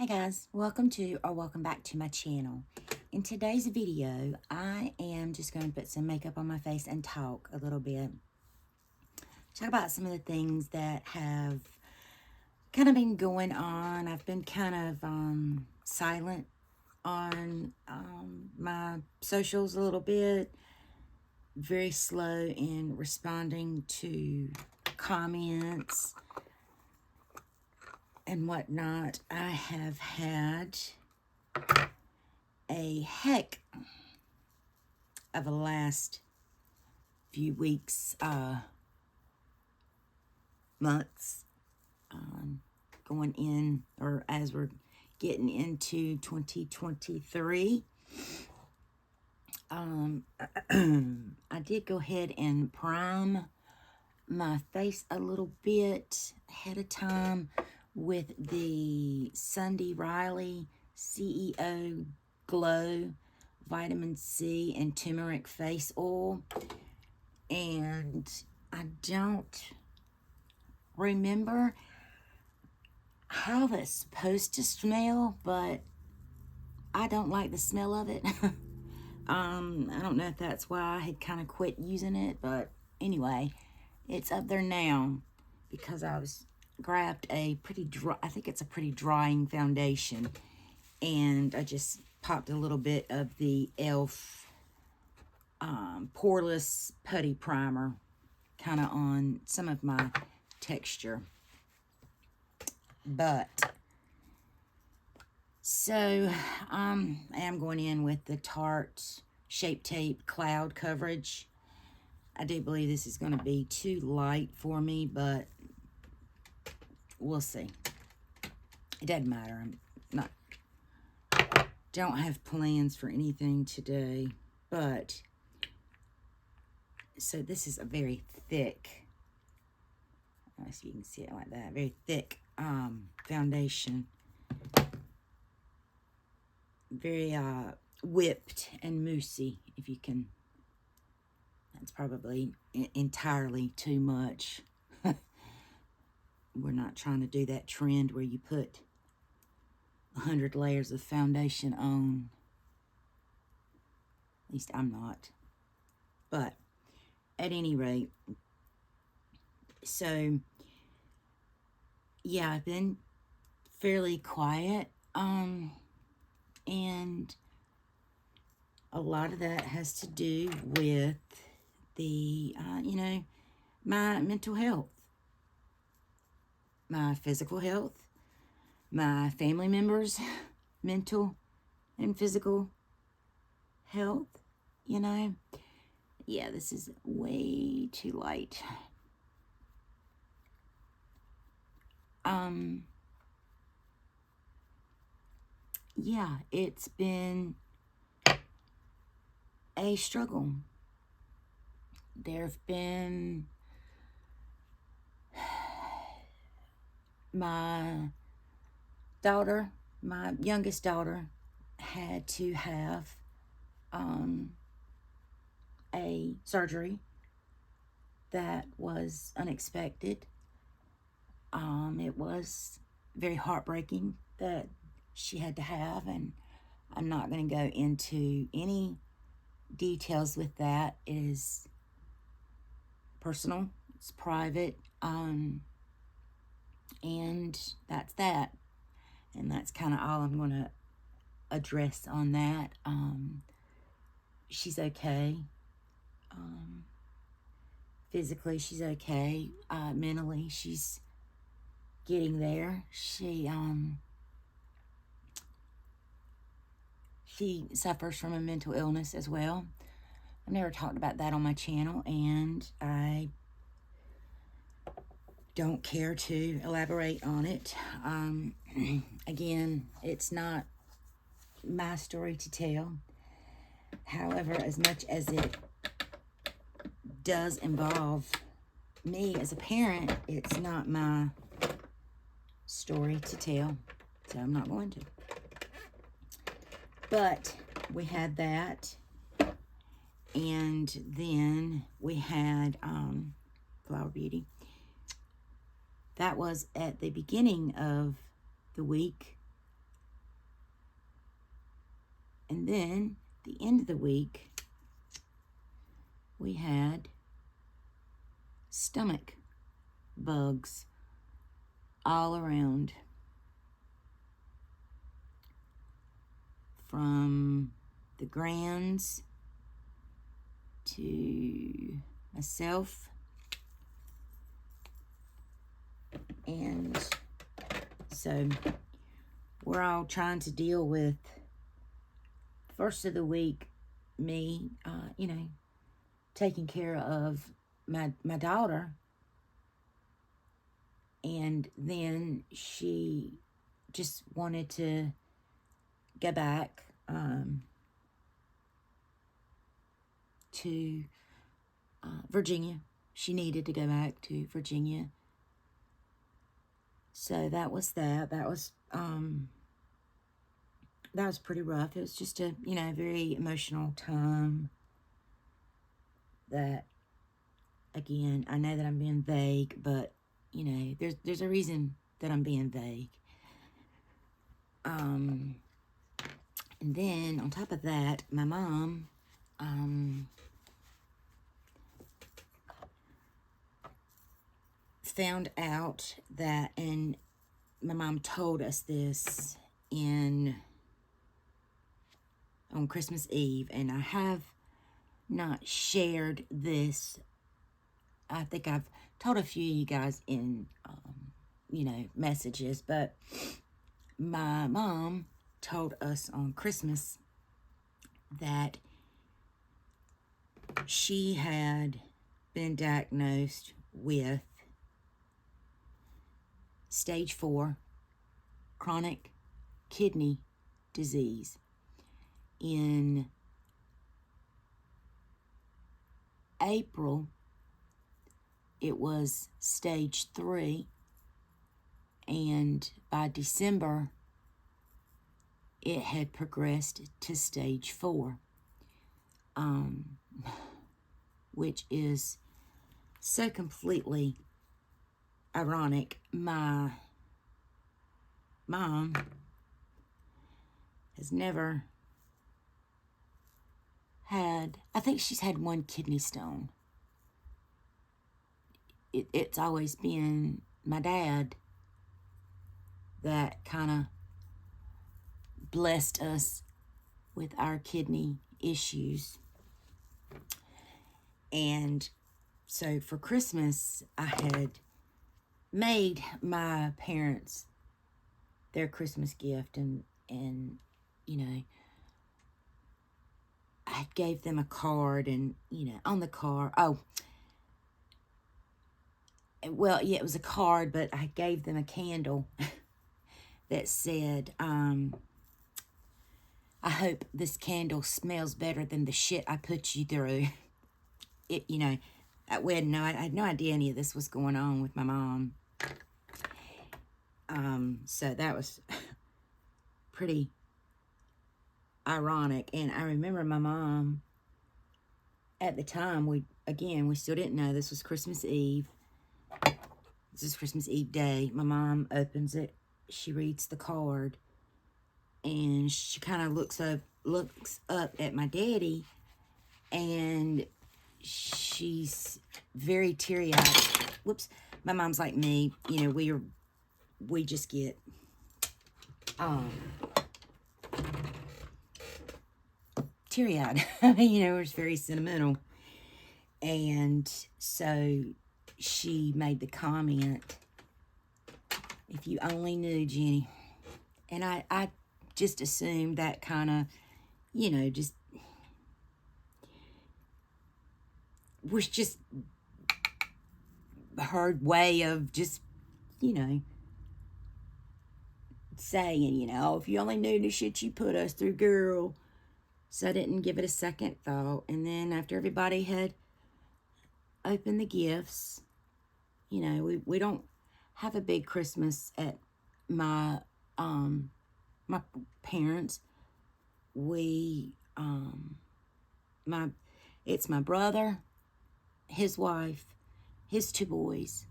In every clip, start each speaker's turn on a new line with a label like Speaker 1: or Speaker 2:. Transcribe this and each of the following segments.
Speaker 1: Hey guys, welcome back to my channel. In today's video, I am just going to put some makeup on my face and talk a little bit. Talk about some of the things that have kind of been going on. I've been kind of silent on my socials a little bit. Very slow in responding to comments and whatnot. I have had a heck of a last few weeks, months, going in, or as we're getting into 2023. I did go ahead and prime my face a little bit ahead of time with the Sunday Riley CEO Glow Vitamin C and Turmeric Face Oil. And I don't remember how that's supposed to smell, but I don't like the smell of it. I don't know if that's why I had kind of quit using it, but anyway, it's up there now because I grabbed a pretty dry, I think it's a pretty drying foundation, and I just popped a little bit of the e.l.f. Poreless Putty Primer kind of on some of my texture. But so I am going in with the Tarte Shape Tape Cloud Coverage. I do believe this is going to be too light for me, but we'll see. It doesn't matter. Don't have plans for anything today, but so this is a very thick, I guess you can see it like that, very thick foundation. Very whipped and moussey, if you can. That's probably entirely too much. We're not trying to do that trend where you put 100 layers of foundation on. At least I'm not. But at any rate, so yeah, I've been fairly quiet. And a lot of that has to do with the, my mental health, my physical health, my family members' mental and physical health, Yeah, this is way too light. Yeah, it's been a struggle. There have been my daughter, my youngest daughter, had to have a surgery that was unexpected. It was very heartbreaking that she had to have, and I'm not going to go into any details with that. It is personal, it's private, and that's that. And that's kind of all I'm going to address on that. She's okay. Physically, she's okay. Mentally, she's getting there. She suffers from a mental illness as well. I've never talked about that on my channel, and I don't care to elaborate on it. Again, it's not my story to tell. However, as much as it does involve me as a parent, it's not my story to tell, so I'm not going to. But we had that, and then we had Flower Beauty. That was at the beginning of the week. And then the end of the week, we had stomach bugs all around, from the grands to myself. And so we're all trying to deal with first of the week, me, you know, taking care of my daughter. And then she just wanted to go back to Virginia. She needed to go back to Virginia. So that was that. That was pretty rough. It was just a, you know, very emotional time that, again, I know that I'm being vague, but, you know, there's a reason that I'm being vague. And then on top of that, my mom, found out that, and my mom told us this on Christmas Eve, and I have not shared this. I think I've told a few of you guys in, you know, messages, but my mom told us on Christmas that she had been diagnosed with stage 4 chronic kidney disease in April. It was stage 3, and by December it had progressed to stage 4, which is so completely ironic. My mom has never had, I think she's had 1 kidney stone. It's always been my dad that kind of blessed us with our kidney issues. And so for Christmas, I had made my parents their Christmas gift, and you know, I gave them a card, and, you know, on the card, well, yeah, it was a card, but I gave them a candle that said, I hope this candle smells better than the shit I put you through. It, you know, I had no idea any of this was going on with my mom. So that was pretty ironic. And I remember my mom, at the time, we still didn't know this was Christmas Eve. This is Christmas Eve day. My mom opens it. She reads the card, and she kind of looks up at my daddy, and she's very teary-eyed. Whoops. My mom's like me. You know, we just get teary-eyed. You know, it's very sentimental. And so she made the comment, "If you only knew, Jenny." And I just assumed that kind of, you know, just was just her way of just, you know, saying, you know, "If you only knew the shit you put us through, girl." So I didn't give it a second thought. And then after everybody had opened the gifts, you know, we don't have a big Christmas at my my parents. It's my brother, his wife, his 2 boys,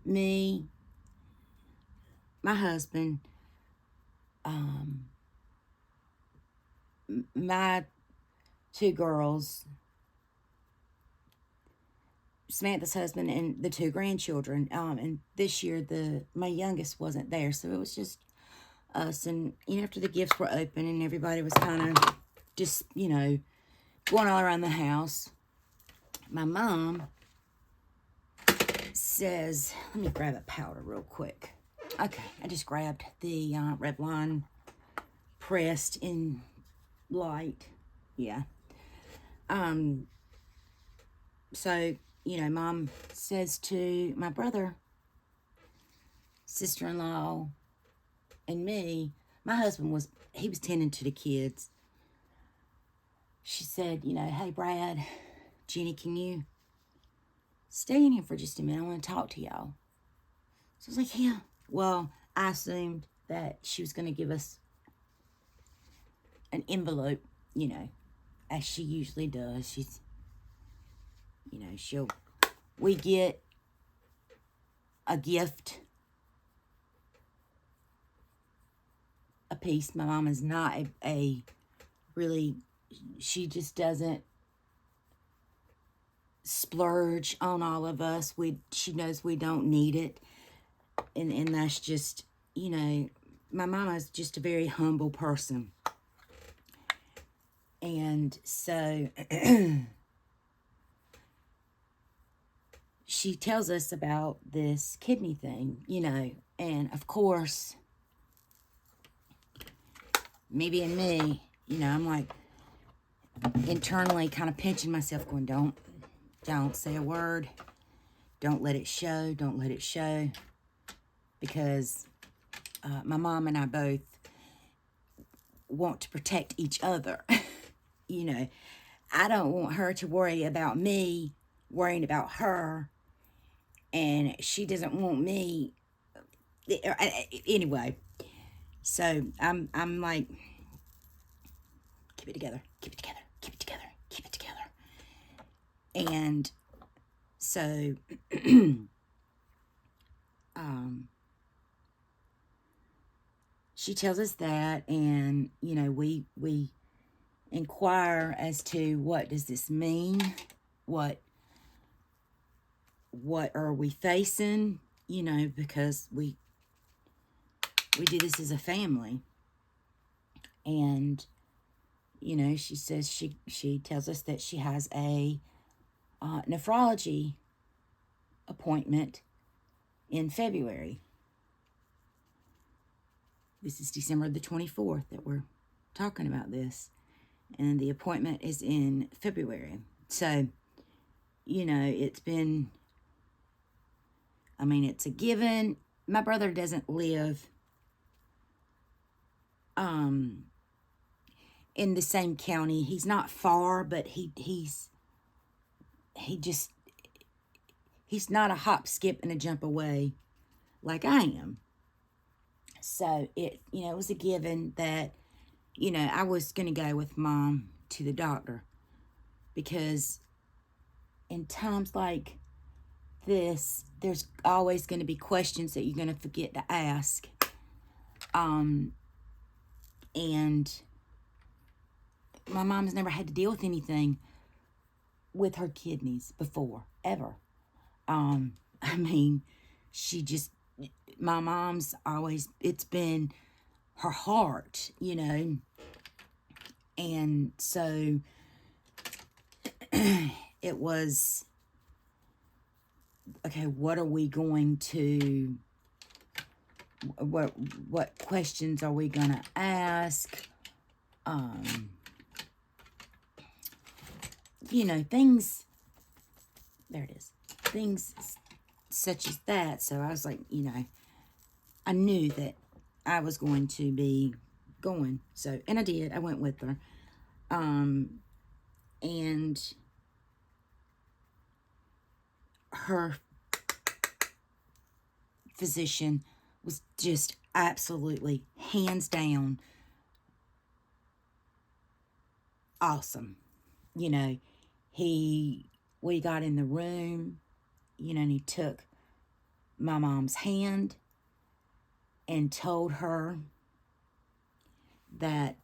Speaker 1: me, my husband, my two girls, Samantha's husband, and the two grandchildren. And this year, my youngest wasn't there, so it was just us. And, after the gifts were open and everybody was kind of just, going all around the house, my mom says, let me grab a powder real quick. Okay, I just grabbed the Revlon pressed in light. Yeah. So, Mom says to my brother, sister-in-law, and me, my husband was tending to the kids. She said, hey, Brad, Jenny, can you stay in here for just a minute? I want to talk to y'all. So I was like, yeah. Well, I assumed that she was going to give us an envelope, as she usually does. She's, we get a gift a piece. My mom is not a really, she just doesn't splurge on all of us. She knows we don't need it. And that's just, my mama's just a very humble person. And so she tells us about this kidney thing, and of course, me being me, I'm like internally kind of pinching myself going, don't say a word. Don't let it show. Don't let it show. Because my mom and I both want to protect each other. I don't want her to worry about me worrying about her, and she doesn't want me. Anyway, so I'm like, keep it together, keep it together, keep it together, keep it together. And so, she tells us that, and we inquire as to what does this mean, what are we facing, because we do this as a family. And she says she tells us that she has a nephrology appointment in February. This is December the 24th that we're talking about this. And the appointment is in February. So, it's been, it's a given. My brother doesn't live in the same county. He's not far, but he's not a hop, skip, and a jump away like I am. So it was a given that, I was going to go with Mom to the doctor, because in times like this, there's always going to be questions that you're going to forget to ask. And my mom's never had to deal with anything with her kidneys before, ever. My mom's always, it's been her heart, and so it was, okay, what are we going to, what questions are we going to ask? Things, there it is, things such as that. So I was like, I knew that I was going to be going. So, and I did. I went with her. And her physician was just absolutely, hands down, awesome. We got in the room, and he took my mom's hand and told her that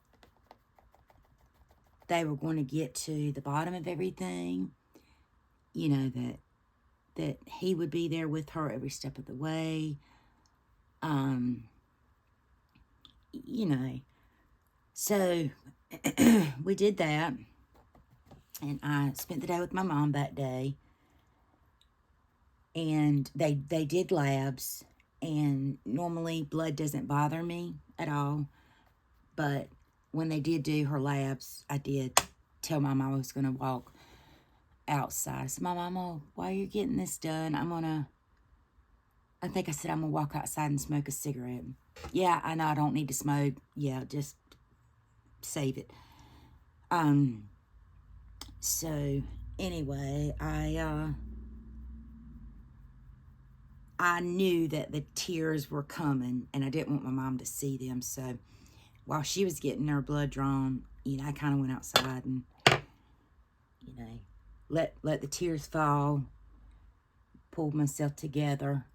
Speaker 1: they were going to get to the bottom of everything. You know, that he would be there with her every step of the way. You know, so we did that, and I spent the day with my mom that day, and they did labs, and normally blood doesn't bother me at all, but when they did do her labs, I did tell Mom I was going to walk outside. I said, Mom, while you're getting this done, I think I said I'm going to walk outside and smoke a cigarette. Yeah, I know I don't need to smoke. Yeah, just save it. So, anyway, I knew that the tears were coming, and I didn't want my mom to see them. So, while she was getting her blood drawn, you know, I kind of went outside and, you know, let the tears fall, pulled myself together,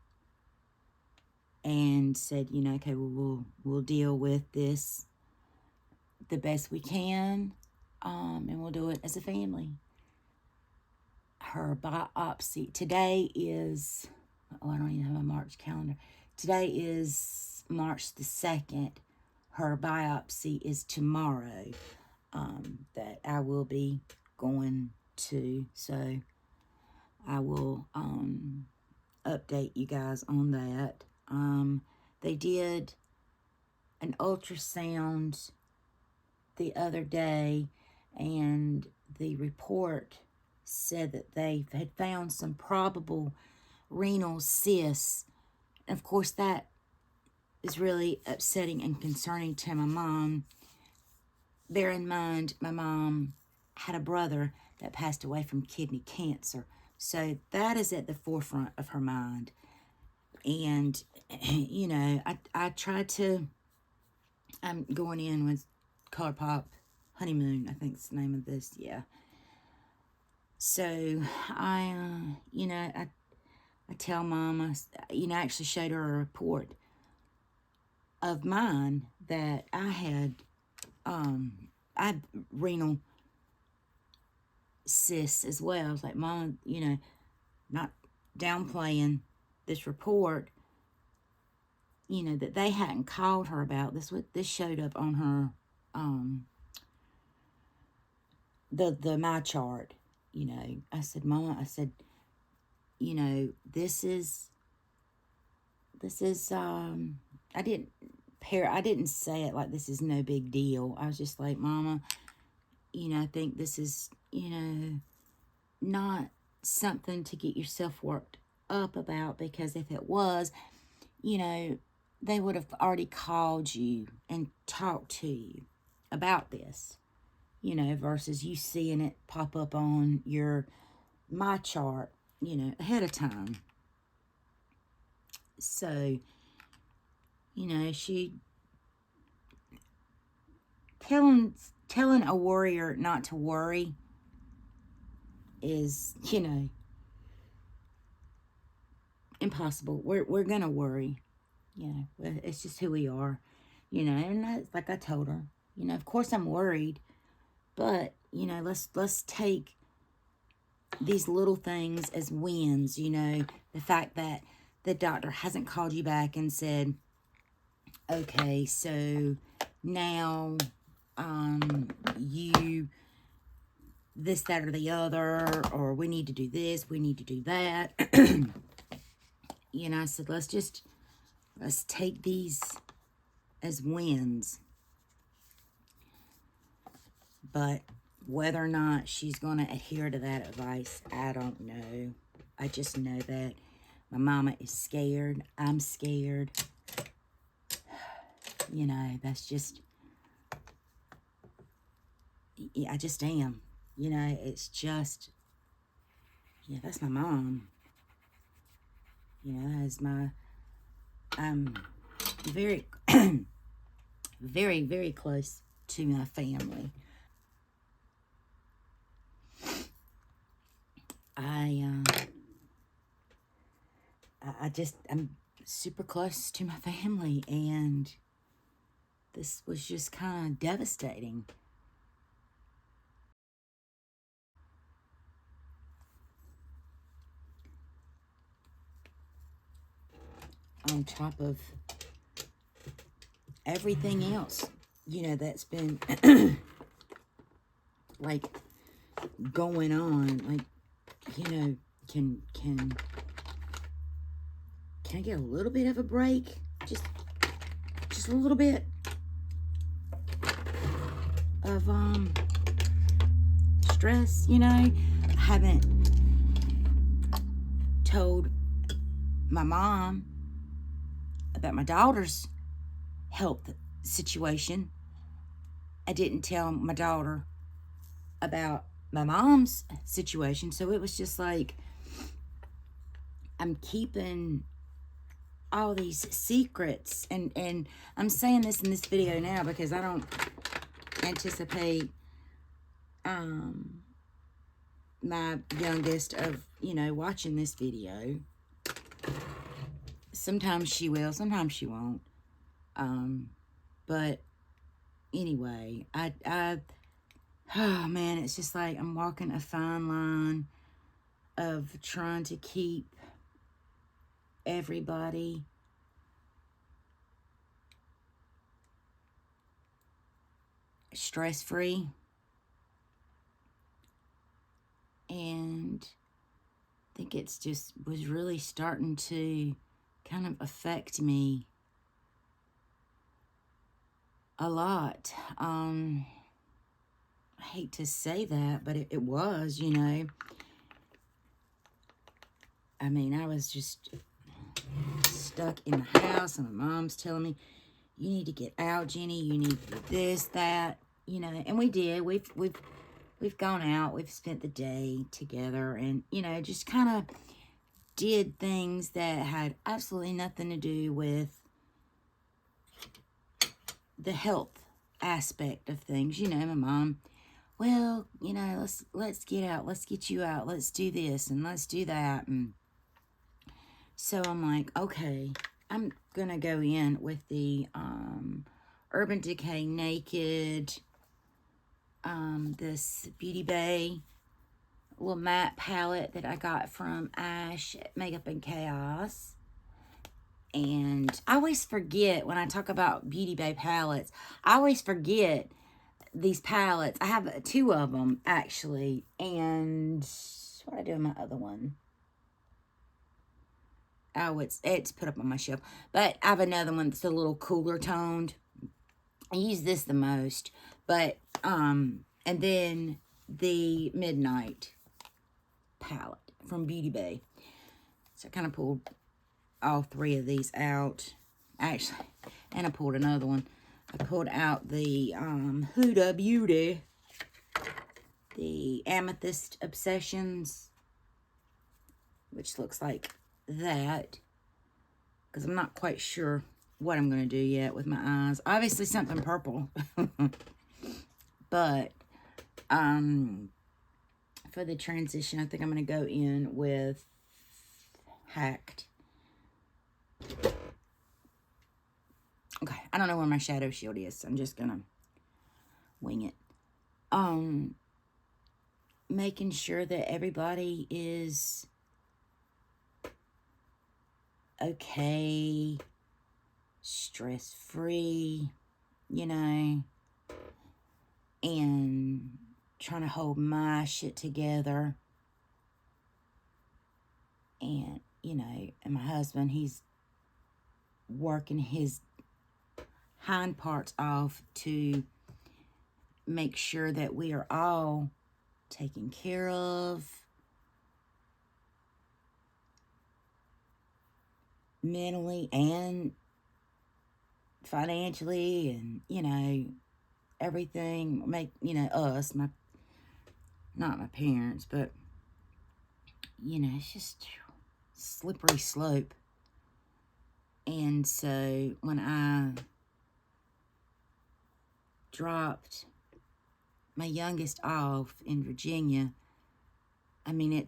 Speaker 1: and said, you know, okay, well, we'll deal with this the best we can, and we'll do it as a family. Her biopsy, today is, oh, I don't even have a March calendar. Today is March the 2nd. Her biopsy is tomorrow, that I will be going to. So I will update you guys on that. They did an ultrasound the other day, and the report said that they had found some probable renal cysts. And of course, that is really upsetting and concerning to my mom. Bear in mind, my mom had a brother that passed away from kidney cancer. So that is at the forefront of her mind. And, you know, I tried to, I'm going in with ColourPop Honeymoon, I think it's the name of this, yeah. So, you know, I tell Mom, you know, I actually showed her a report of mine that I had renal cysts as well. I was like, Mom, you know, not downplaying this report, you know, that they hadn't called her about. This showed up on her, the my chart, you know. I said, Mama, I said, you know, this is, I didn't say it like this is no big deal. I was just like, Mama, you know, I think this is, you know, not something to get yourself worked up about, because if it was, you know, they would have already called you and talked to you about this, you know, versus you seeing it pop up on my chart, you know, ahead of time. So, you know, she telling a worrier not to worry is, you know, impossible. We're gonna worry, you know. It's just who we are, you know. And that's, like I told her, you know, of course I'm worried, but, you know, let's take these little things as wins, you know. The fact that the doctor hasn't called you back and said, okay, so now you this, that, or the other, or we need to do this, we need to do that. You know, I said, let's take these as wins. But whether or not she's going to adhere to that advice, I don't know. I just know that my mama is scared. I'm scared. You know, that's just, yeah, I just am. You know, it's just, yeah, that's my mom. You know, that is my, I'm very, very, very close to my family. I'm super close to my family, and this was just kind of devastating. on top of everything else, you know, that's been like going on. Like, you know, can I get a little bit of a break? Just a little bit of stress, you know. I haven't told my mom about my daughter's health situation. I didn't tell my daughter about my mom's situation. So it was just like, I'm keeping all these secrets, and I'm saying this in this video now because I don't anticipate my youngest of, you know, watching this video. Sometimes she will, sometimes she won't. But anyway, oh man, it's just like I'm walking a fine line of trying to keep everybody stress-free, and I think it's just was really starting to kind of affect me a lot. I hate to say that, but it was, you know. I mean, I was just stuck in the house, and my mom's telling me, you need to get out, Jenny. You need to do this, that, you know. And we did. We've gone out. We've spent the day together, and, you know, just kind of did things that had absolutely nothing to do with the health aspect of things. You know, my mom, well, you know, let's get out. Let's get you out. Let's do this and let's do that. And so I'm like, okay, I'm going to go in with the Urban Decay Naked, this Beauty Bay little matte palette that I got from Ash Makeup and Chaos. And I always forget when I talk about Beauty Bay palettes, I always forget these palettes. I have 2 of them, actually. And what do I do with my other one? Oh, it's put up on my shelf. But I have another one that's a little cooler toned. I use this the most. But, and then the Midnight palette from Beauty Bay. So I kind of pulled all 3 of these out. Actually, and I pulled another one. I pulled out the Huda Beauty, the Amethyst Obsessions, which looks like that, because I'm not quite sure what I'm going to do yet with my eyes. Obviously something purple. But for the transition, I think I'm going to go in with Hacked. Okay, I don't know where my shadow shield is, so I'm just going to wing it. Making sure that everybody is okay, stress-free, you know, and trying to hold my shit together. And, you know, and my husband, he's working his hind parts off to make sure that we are all taken care of mentally and financially, and, you know, everything. Make, you know, us, not my parents, but, you know, it's just slippery slope. And so when I dropped my youngest off in Virginia, I mean, it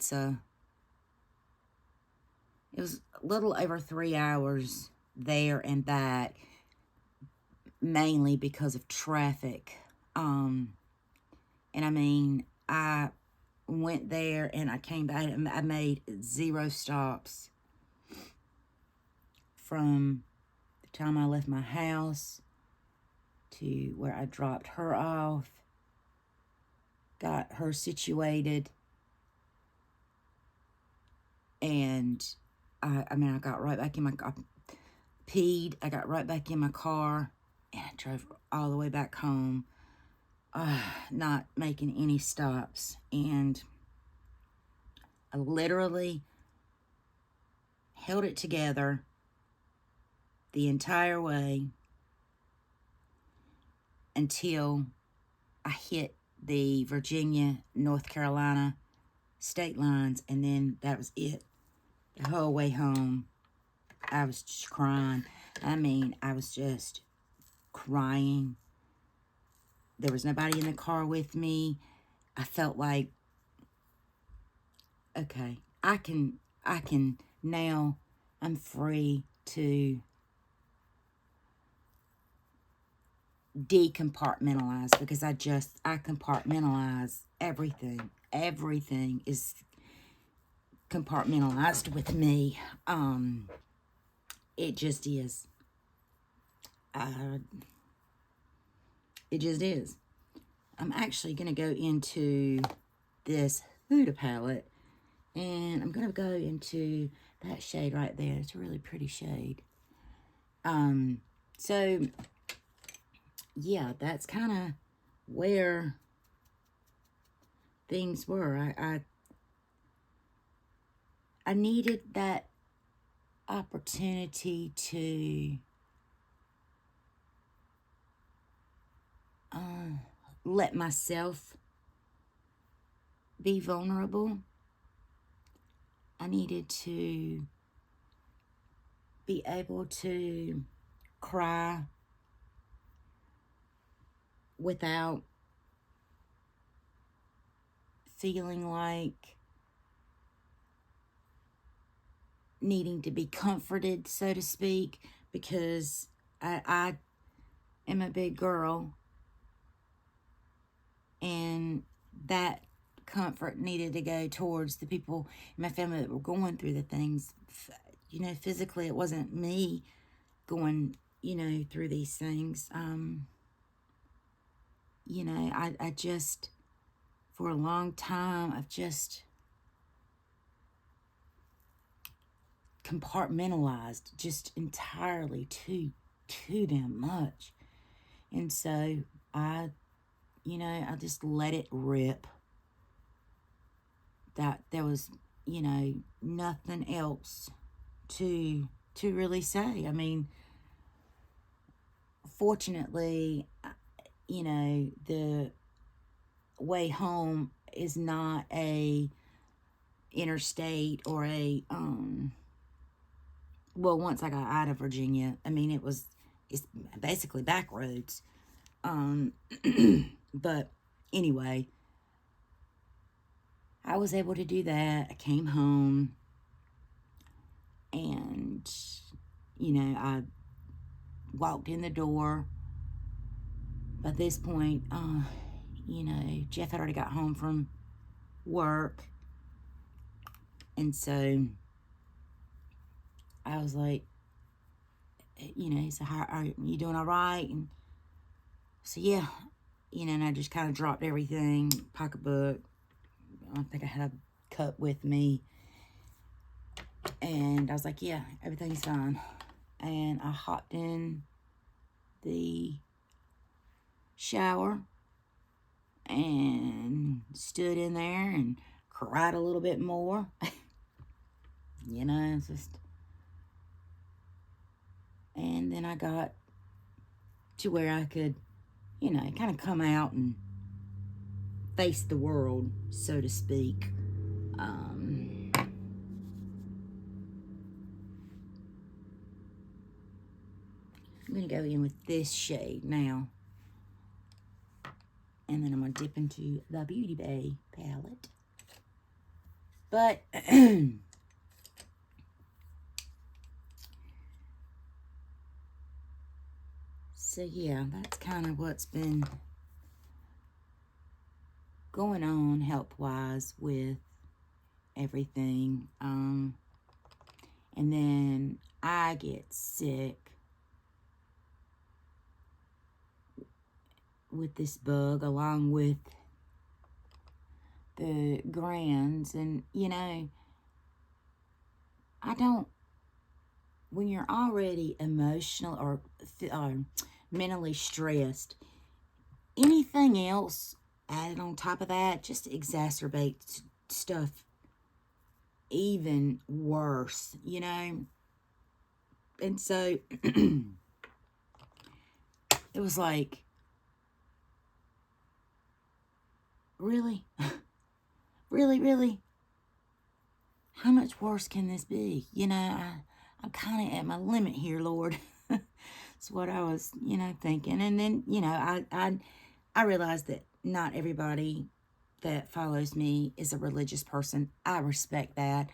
Speaker 1: was a little over 3 hours there and back, mainly because of traffic. And I mean, I went there and I came back and I made 0 stops from the time I left my house to where I dropped her off, got her situated, and I mean, I got right back in my car, peed, I got right back in my car, and I drove all the way back home, not making any stops, and I literally held it together the entire way until I hit the Virginia, North Carolina state lines, and then that was it. The whole way home, I was just crying. I mean, I was just crying. There was nobody in the car with me. I felt like, okay, I can now, I'm free to decompartmentalize, because I compartmentalize everything. Everything is compartmentalized with me. It just is. It just is. I'm actually going to go into this Huda palette, and I'm going to go into that shade right there. It's a really pretty shade. So, yeah, that's kind of where things were. I needed that opportunity to let myself be vulnerable. I needed to be able to cry without feeling like needing to be comforted, so to speak, because I am a big girl, and that comfort needed to go towards the people in my family that were going through the things. You know, physically, it wasn't me going, you know, through these things. You know, I just, for a long time, I've just compartmentalized just entirely too damn much. And so I just let it rip. That there was, you know, nothing else to really say. I mean, fortunately, you know, the way home is not a interstate or a, well, once I got out of Virginia, I mean, it's basically back roads. But anyway, I was able to do that. I came home, and, you know, I walked in the door. By this point, you know, Jeff had already got home from work, and so I was like, you know, he said, "How are you doing? All right?" And so, yeah, you know, and I just kind of dropped everything, pocketbook. I don't think I had a cup with me, and I was like, "Yeah, everything's fine." And I hopped in the shower and stood in there and cried a little bit more. You know, it's just, and then I got to where I could, you know, kind of come out and face the world, so to speak. I'm going to go in with this shade now. And then I'm going to dip into the Beauty Bay palette. But, so yeah, that's kind of what's been going on health-wise with everything. And And then I get sick with this bug along with the grands. And, you know, I don't, when you're already emotional or mentally stressed, anything else added on top of that just exacerbates stuff even worse, you know. And so it was like, really? really? How much worse can this be? You know, I'm kind of at my limit here, Lord. That's what I was, you know, thinking. And then, you know, I realized that not everybody that follows me is a religious person. I respect that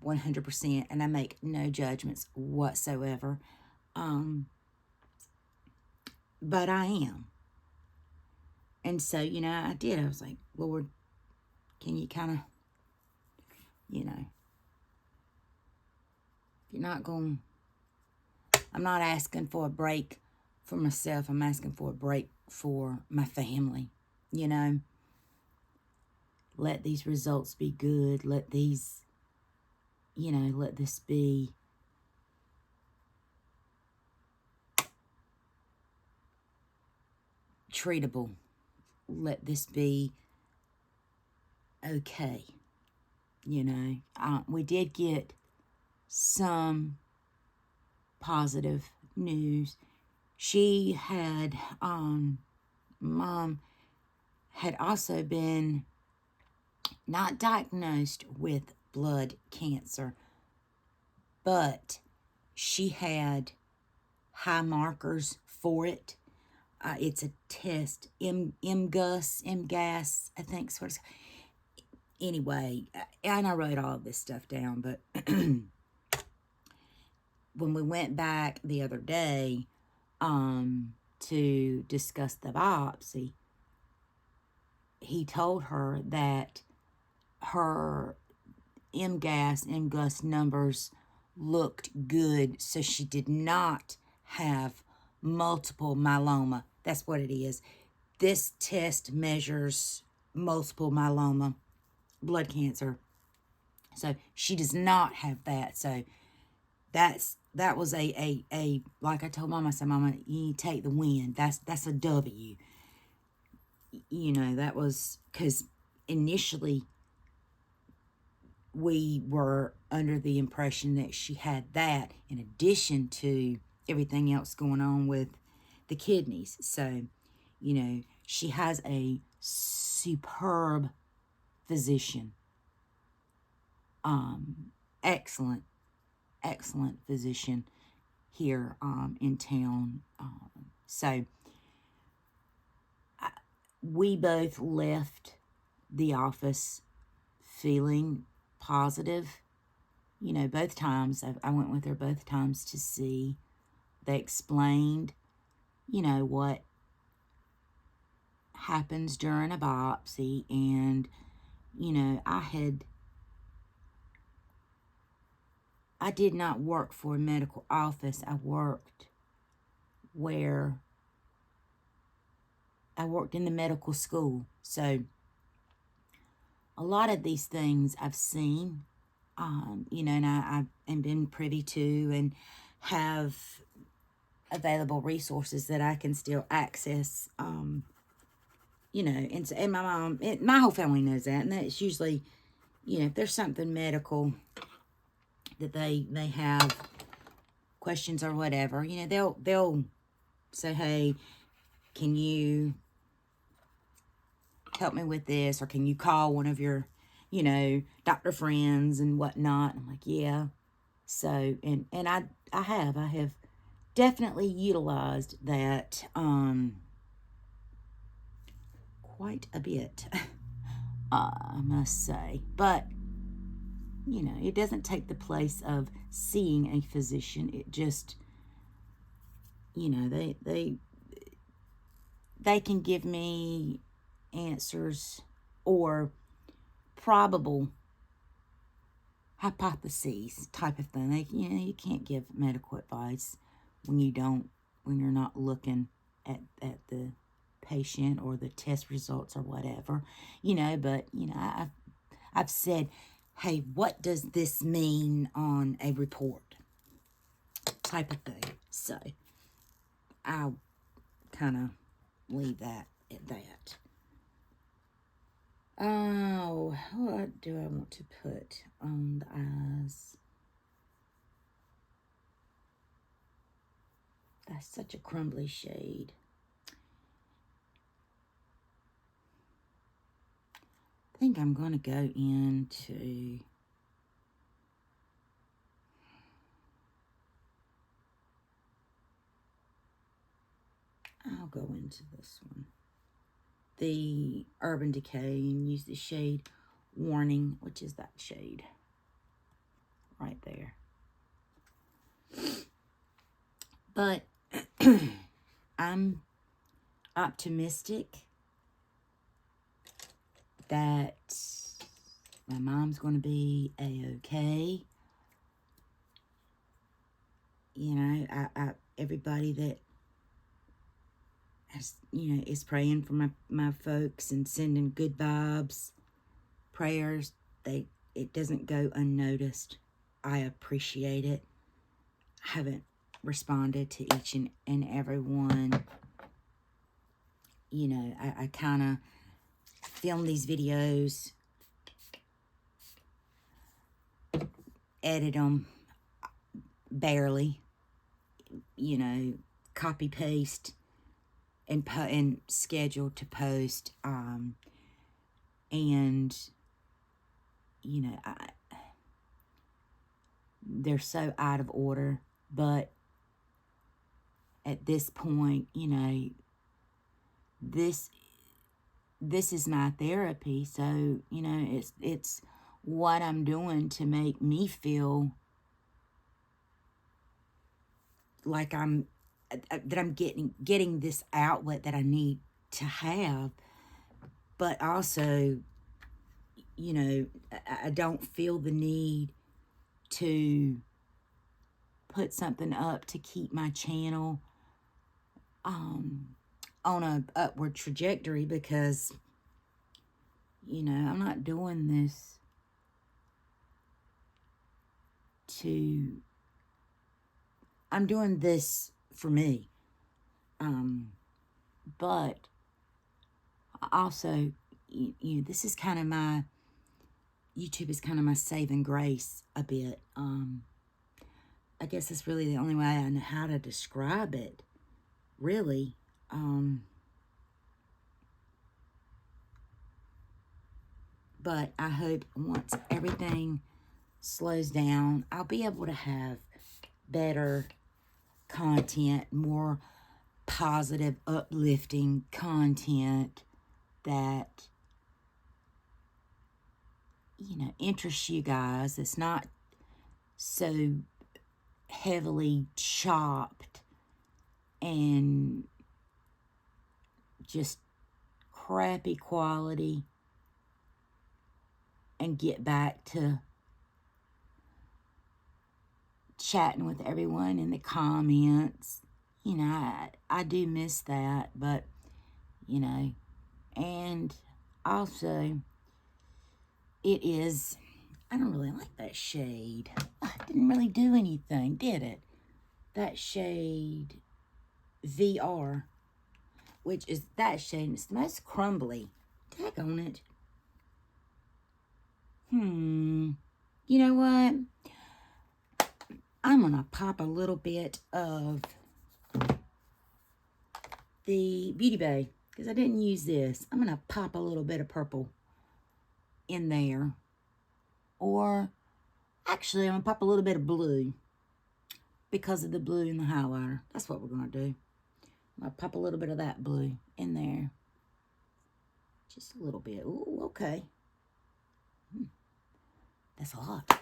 Speaker 1: 100%, and I make no judgments whatsoever. But I am. And so, you know, I did. I was like, Lord, can you kind of, you know, you're not going, I'm not asking for a break for myself. I'm asking for a break for my family, you know. Let these results be good. Let these, you know, let this be treatable. Let this be okay, you know. We did get some positive news. She had, Mom had also been not diagnosed with blood cancer, but she had high markers for it. It's a test, MGUS, I think is what it's. Anyway, and I wrote all of this stuff down, but when we went back the other day to discuss the biopsy, he told her that her MGUS numbers looked good, so she did not have multiple myeloma. That's what it is. This test measures multiple myeloma, blood cancer. So she does not have that. So that was a like I told Mama, I said, Mama, you need to take the win. That's a W. You know, that was because initially we were under the impression that she had that in addition to everything else going on with the kidneys. So, you know, she has a superb physician. Excellent physician here in town. So we both left the office feeling positive. You know, both times I went with her both times to see. They explained, you know, what happens during a biopsy. And, you know, I did not work for a medical office. I worked in the medical school. So a lot of these things I've seen, you know, and I've been privy to and have available resources that I can still access, you know, and my mom, my whole family knows that. And that's usually, you know, if there's something medical that they have questions or whatever, you know, they'll say, hey, can you help me with this? Or can you call one of your, you know, doctor friends and whatnot? I'm like, yeah. So, and I have definitely utilized that, quite a bit, I must say. But, you know, it doesn't take the place of seeing a physician. It just, you know, they can give me answers or probable hypotheses type of thing. Like, you know, you can't give medical advice when you're not looking at the patient or the test results or whatever, you know. But, you know, I've said, hey, what does this mean on a report type of thing? So I'll kind of leave that at that. Oh, what do I want to put on the eyes? That's such a crumbly shade. I think I'm going to go into... I'll go into this one. The Urban Decay, and use the shade Warning, which is that shade right there. But I'm optimistic that my mom's going to be a-okay. You know, everybody that has, you know, is praying for my folks and sending good vibes, prayers, it doesn't go unnoticed. I appreciate it. I haven't responded to each and every one. You know, I kind of film these videos, edit them barely, you know, copy paste and schedule to post, and you know, they're so out of order. But at this point, you know, this is my therapy. So, you know, it's what I'm doing to make me feel like that I'm getting this outlet that I need to have. But also, you know, I don't feel the need to put something up to keep my channel on a upward trajectory, because, you know, I'm not doing this I'm doing this for me. But also, you know, this is kind of YouTube is kind of my saving grace a bit. I guess that's really the only way I know how to describe it, really. But I hope once everything slows down, I'll be able to have better content, more positive, uplifting content that, you know, interests you guys. It's not so heavily chopped and just crappy quality, and get back to chatting with everyone in the comments. You know, I do miss that, but, you know, and also it is, I don't really like that shade. It didn't really do anything, did it? That shade VR, which is that shade, it's the most crumbly. Tag on it. You know what? I'm gonna pop a little bit of the Beauty Bay, because I didn't use this. I'm gonna pop a little bit of purple in there. Or actually, I'm gonna pop a little bit of blue, because of the blue in the highlighter. That's what we're gonna do. I'm gonna pop a little bit of that blue in there. Just a little bit. Ooh, okay. That's a lot.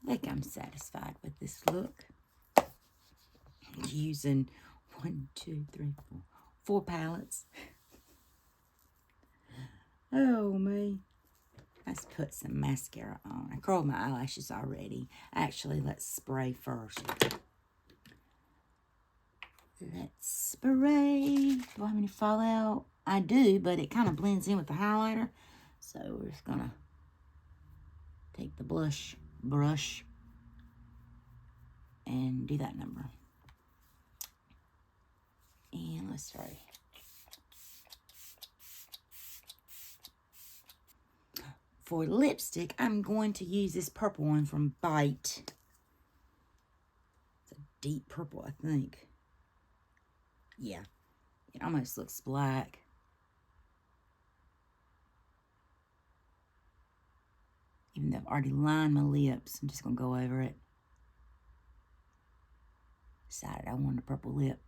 Speaker 1: I think I'm satisfied with this look. Using 4 palettes. Oh, me. Let's put some mascara on. I curled my eyelashes already. Actually, let's spray first. Let's spray. Do I have any fallout? I do, but it kind of blends in with the highlighter. So we're just going to take the blush brush and do that number. And let's spray. For lipstick, I'm going to use this purple one from Bite. It's a deep purple, I think. Yeah, it almost looks black. Even though I've already lined my lips, I'm just going to go over it. Decided I wanted a purple lip.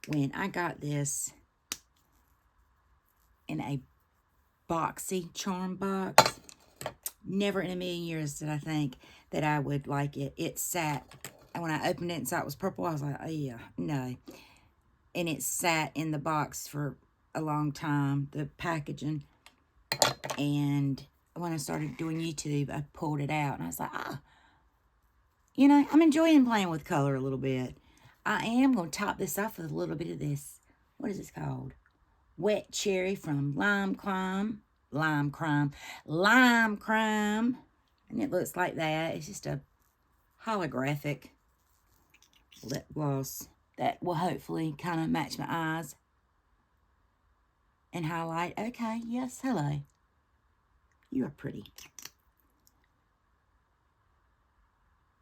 Speaker 1: When I got this in a boxy charm box, never in a million years did I think that I would like it. It sat, and when I opened it and saw it was purple, I was like, oh yeah, no. And it sat in the box for a long time, the packaging. And when I started doing YouTube, I pulled it out, and I was like, you know, I'm enjoying playing with color a little bit. I am going to top this off with a little bit of this. What is this called? Wet Cherry from Lime Crime. And it looks like that. It's just a holographic lip gloss that will hopefully kind of match my eyes and highlight. Okay, yes, hello. You are pretty.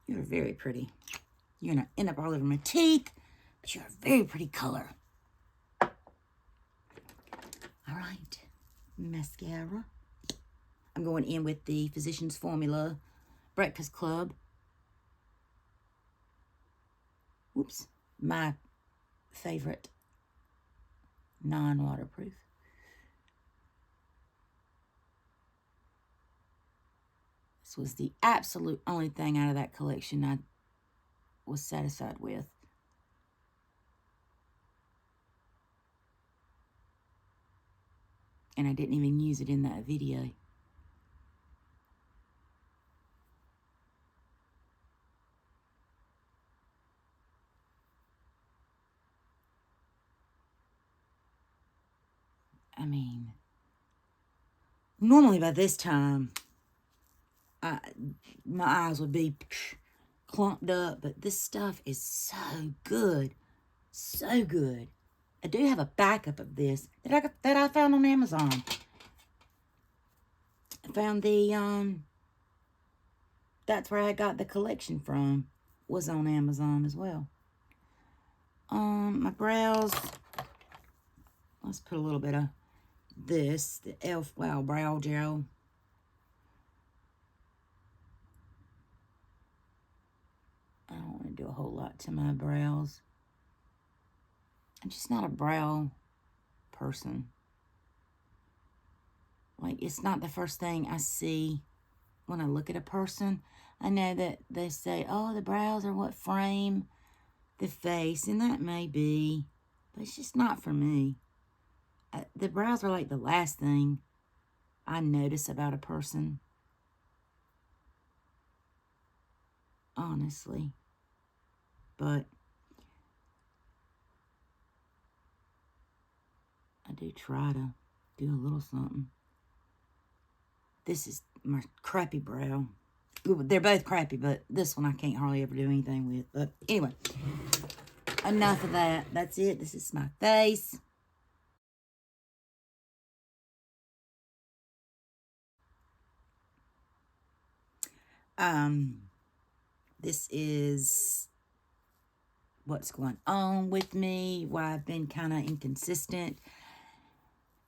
Speaker 1: You are very pretty. You're going to end up all over my teeth, but you're a very pretty color. All right, mascara. I'm going in with the Physicians Formula Breakfast Club. Whoops, my favorite non-waterproof. This was the absolute only thing out of that collection I was satisfied with. And I didn't even use it in that video. I mean, normally by this time, my eyes would be clumped up, but this stuff is so good. So good. I do have a backup of this that I found on Amazon. I found the, that's where I got the collection from, was on Amazon as well. My brows, let's put a little bit of this, the e.l.f. Wow Brow Gel. I don't want to do a whole lot to my brows. I'm just not a brow person. Like, it's not the first thing I see when I look at a person. I know that they say, oh, the brows are what frame the face, and that may be, but it's just not for me. The brows are like the last thing I notice about a person. Honestly. But I do try to do a little something. This is my crappy brow. They're both crappy, but this one I can't hardly ever do anything with. But anyway, enough of that. That's it. This is my face. This is what's going on with me, why I've been kind of inconsistent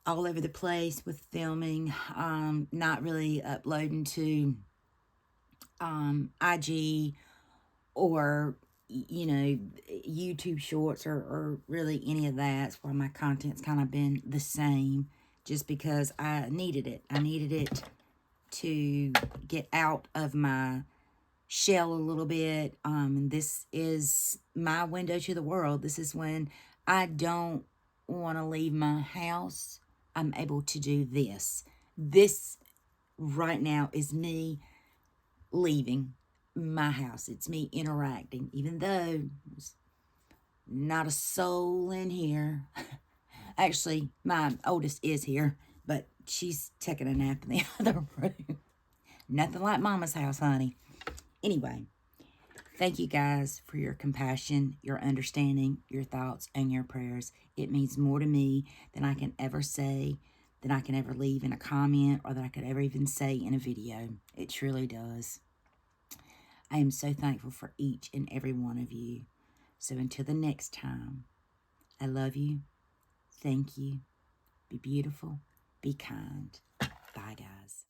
Speaker 1: all over the place with filming, not really uploading to IG or, you know, YouTube shorts or really any of that. That's why my content's kind of been the same, just because I needed it. I needed it to get out of my shell a little bit. And this is my window to the world. This is when I don't want to leave my house. I'm able to do this. This right now is me leaving my house. It's me interacting, even though there's not a soul in here. Actually, my oldest is here, but she's taking a nap in the other room. Nothing like Mama's house, honey. Anyway, thank you guys for your compassion, your understanding, your thoughts, and your prayers. It means more to me than I can ever say, than I can ever leave in a comment, or that I could ever even say in a video. It truly does. I am so thankful for each and every one of you. So until the next time, I love you. Thank you. Be beautiful. Be kind. Bye, guys.